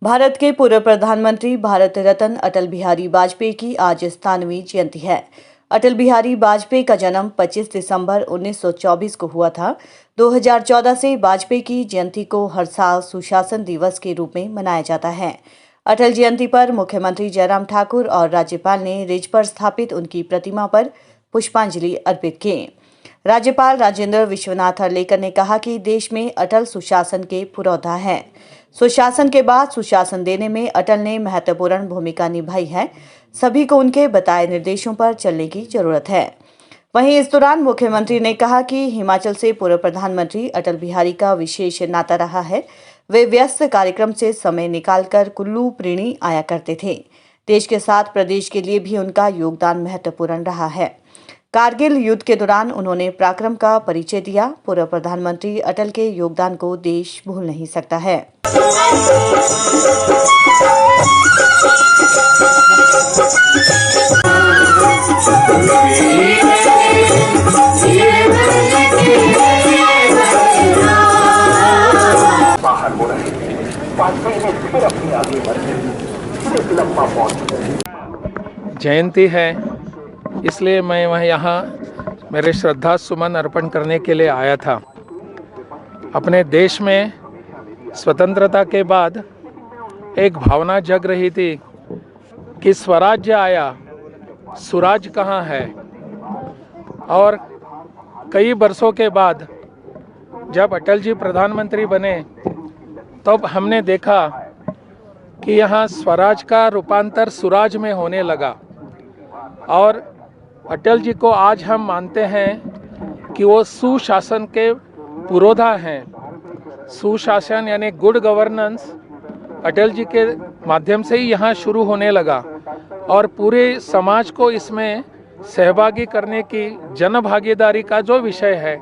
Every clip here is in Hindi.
भारत के पूर्व प्रधानमंत्री भारत रत्न अटल बिहारी वाजपेयी की आज 97वीं जयंती है। अटल बिहारी वाजपेयी का जन्म 25 दिसंबर 1924 को हुआ था। 2014 से वाजपेयी की जयंती को हर साल सुशासन दिवस के रूप में मनाया जाता है। अटल जयंती पर मुख्यमंत्री जयराम ठाकुर और राज्यपाल ने रिज पर स्थापित उनकी प्रतिमा पर पुष्पांजलि अर्पित की। राज्यपाल राजेंद्र विश्वनाथ अर्लेकर ने कहा कि देश में अटल सुशासन के पुरोधा हैं। सुशासन के बाद सुशासन देने में अटल ने महत्वपूर्ण भूमिका निभाई है। सभी को उनके बताए निर्देशों पर चलने की जरूरत है। वहीं इस दौरान मुख्यमंत्री ने कहा कि हिमाचल से पूर्व प्रधानमंत्री अटल बिहारी का विशेष नाता रहा है। वे व्यस्त कार्यक्रम से समय निकालकर कुल्लू प्रीणी आया करते थे। देश के साथ प्रदेश के लिए भी उनका योगदान महत्वपूर्ण रहा है। कारगिल युद्ध के दौरान उन्होंने पराक्रम का परिचय दिया। पूर्व प्रधानमंत्री अटल के योगदान को देश भूल नहीं सकता है। जयंती है, इसलिए मैं यहाँ मेरे श्रद्धा सुमन अर्पण करने के लिए आया था। अपने देश में स्वतंत्रता के बाद एक भावना जग रही थी कि स्वराज्य आया, सुराज कहाँ है। और कई वर्षों के बाद जब अटल जी प्रधानमंत्री बने तब हमने देखा कि यहाँ स्वराज का रूपांतर सुराज में होने लगा। और अटल जी को आज हम मानते हैं कि वो सुशासन के पुरोधा हैं। सुशासन यानी गुड गवर्नेंस अटल जी के माध्यम से ही यहाँ शुरू होने लगा और पूरे समाज को इसमें सहभागी करने की जन भागीदारी का जो विषय है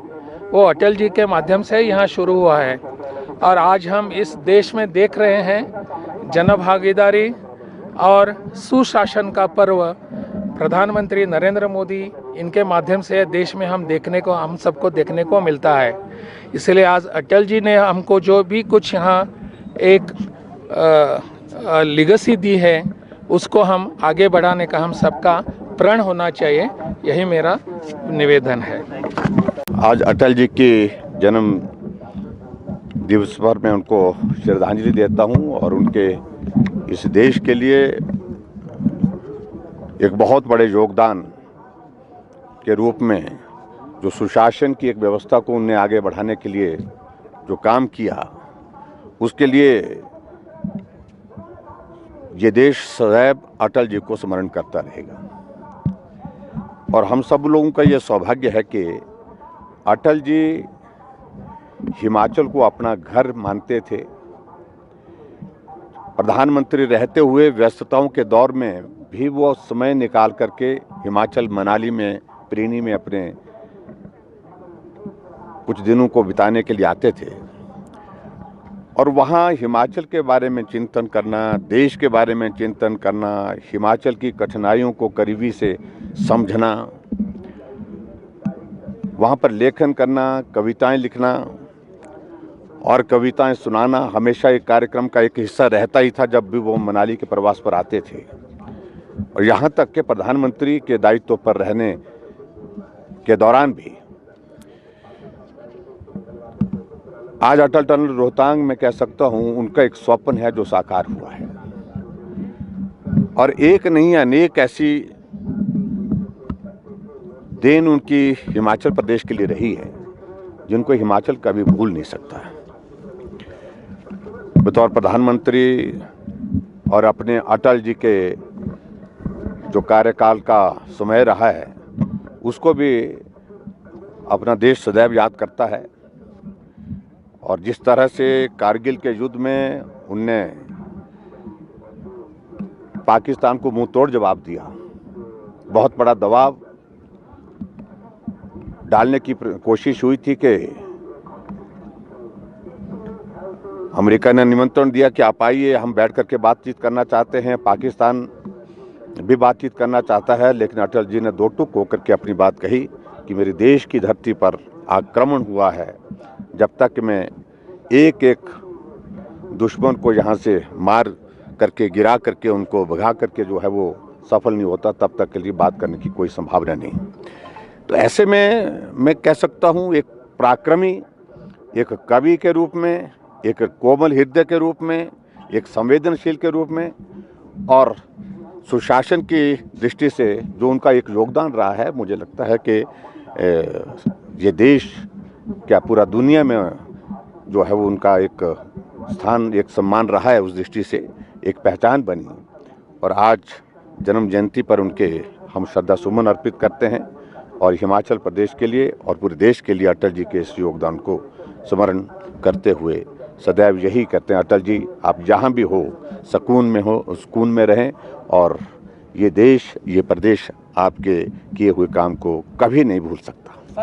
वो अटल जी के माध्यम से यहाँ शुरू हुआ है। और आज हम इस देश में देख रहे हैं जन भागीदारी और सुशासन का पर्व प्रधानमंत्री नरेंद्र मोदी इनके माध्यम से देश में हम सबको देखने को मिलता है। इसलिए आज अटल जी ने हमको जो भी कुछ यहाँ एक लिगेसी दी है उसको हम आगे बढ़ाने का हम सबका प्रण होना चाहिए, यही मेरा निवेदन है। आज अटल जी की जन्म दिवस पर मैं उनको श्रद्धांजलि देता हूं और उनके इस देश के लिए एक बहुत बड़े योगदान के रूप में जो सुशासन की एक व्यवस्था को उन्हें आगे बढ़ाने के लिए जो काम किया, उसके लिए ये देश सदैव अटल जी को स्मरण करता रहेगा। और हम सब लोगों का ये सौभाग्य है कि अटल जी हिमाचल को अपना घर मानते थे। प्रधानमंत्री रहते हुए व्यस्तताओं के दौर में भी वो समय निकाल करके हिमाचल मनाली में प्रीणी में अपने कुछ दिनों को बिताने के लिए आते थे। और वहाँ हिमाचल के बारे में चिंतन करना, देश के बारे में चिंतन करना, हिमाचल की कठिनाइयों को करीबी से समझना, वहाँ पर लेखन करना, कविताएं लिखना और कविताएं सुनाना हमेशा एक कार्यक्रम का एक हिस्सा रहता ही था जब भी वो मनाली के प्रवास पर आते थे। और यहाँ तक कि प्रधानमंत्री के दायित्व पर रहने के दौरान भी आज अटल टनल रोहतांग में कह सकता हूँ उनका एक स्वप्न है जो साकार हुआ है। और एक नहीं अनेक ऐसी देन उनकी हिमाचल प्रदेश के लिए रही है जिनको हिमाचल कभी भूल नहीं सकता। बतौर प्रधानमंत्री और अपने अटल जी के जो कार्यकाल का समय रहा है उसको भी अपना देश सदैव याद करता है। और जिस तरह से कारगिल के युद्ध में उनने पाकिस्तान को मुंह तोड़ जवाब दिया, बहुत बड़ा दबाव डालने की कोशिश हुई थी कि अमेरिका ने निमंत्रण दिया कि आप आइए, हम बैठ करके बातचीत करना चाहते हैं। पाकिस्तान भी बातचीत करना चाहता है, लेकिन अटल जी ने दो टूक होकर के अपनी बात कही कि मेरे देश की धरती पर आक्रमण हुआ है, जब तक मैं एक एक दुश्मन को यहाँ से मार करके गिरा करके उनको भगा करके जो है वो सफल नहीं होता, तब तक के लिए बात करने की कोई संभावना नहीं। तो ऐसे में मैं कह सकता हूँ एक पराक्रमी, एक कवि के रूप में, एक कोमल हृदय के रूप में, एक संवेदनशील के रूप में और सुशासन की दृष्टि से जो उनका एक योगदान रहा है, मुझे लगता है कि ये देश क्या पूरा दुनिया में जो है वो उनका एक स्थान, एक सम्मान रहा है। उस दृष्टि से एक पहचान बनी और आज जन्म जयंती पर उनके हम श्रद्धा सुमन अर्पित करते हैं और हिमाचल प्रदेश के लिए और पूरे देश के लिए अटल जी के इस योगदान को स्मरण करते हुए सदैव यही कहते हैं, अटल जी आप जहाँ भी हो सुकून में हो, सुकून में रहें और ये देश, ये प्रदेश आपके किए हुए काम को कभी नहीं भूल सकता।